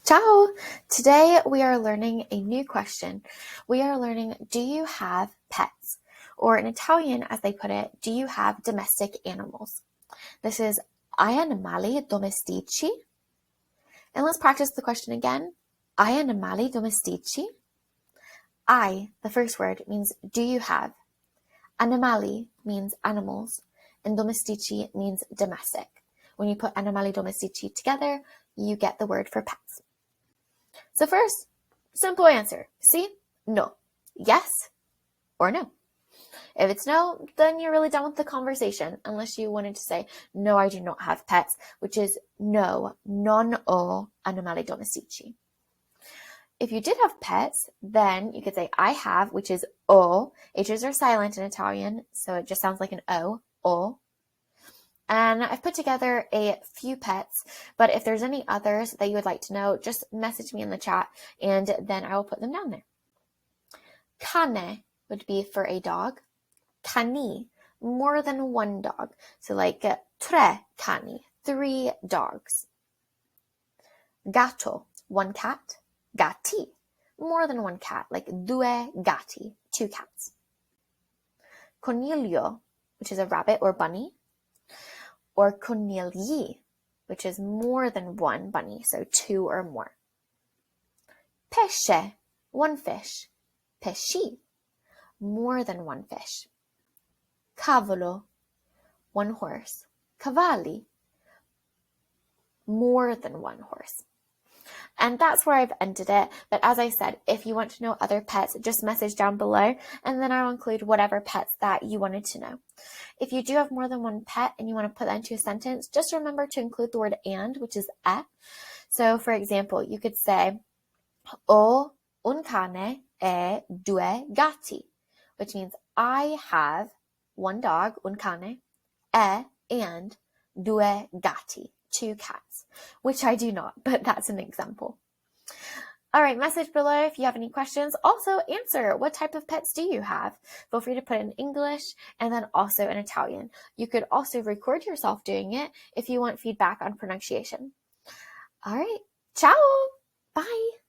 Ciao! Today we are learning a new question. We are learning, do you have pets? Or in Italian, as they put it, do you have domestic animals? This is hai animali domestici? And let's practice the question again. Hai animali domestici? I, the first word, means do you have? Animali means animals, and domestici means domestic. When you put animali domestici together, you get the word for pets. So first, simple answer. See? No. Yes or no. If it's no, then you're really done with the conversation, unless you wanted to say, no, I do not have pets, which is no, non ho animali domestici. If you did have pets, then you could say I have, which is o. H's are silent in Italian, so it just sounds like an o. And I've put together a few pets, but if there's any others that you would like to know, just message me in the chat and then I will put them down there. Cane would be for a dog. Cani, more than one dog. So like tre cani, 3 dogs. Gatto, one cat. Gatti, more than one cat, like due gatti, 2 cats. Coniglio, which is a rabbit or bunny. Or conigli, which is more than one bunny, so 2 or more. Pesce, one fish. Pesci, more than one fish. Cavolo, one horse. Cavalli, more than one horse. And that's where I've ended it. But as I said, if you want to know other pets, just message down below and then I'll include whatever pets that you wanted to know. If you do have more than one pet and you want to put that into a sentence, just remember to include the word and, which is e. So for example, you could say, ho un cane e 2 gatti, which means I have one dog, un cane, and 2 gatti, 2 cats, which I do not, but that's an example. All right, message below if you have any questions. Also answer, what type of pets do you have? Feel free to put in English and then also in Italian. You could also record yourself doing it if you want feedback on pronunciation. All right, ciao, bye.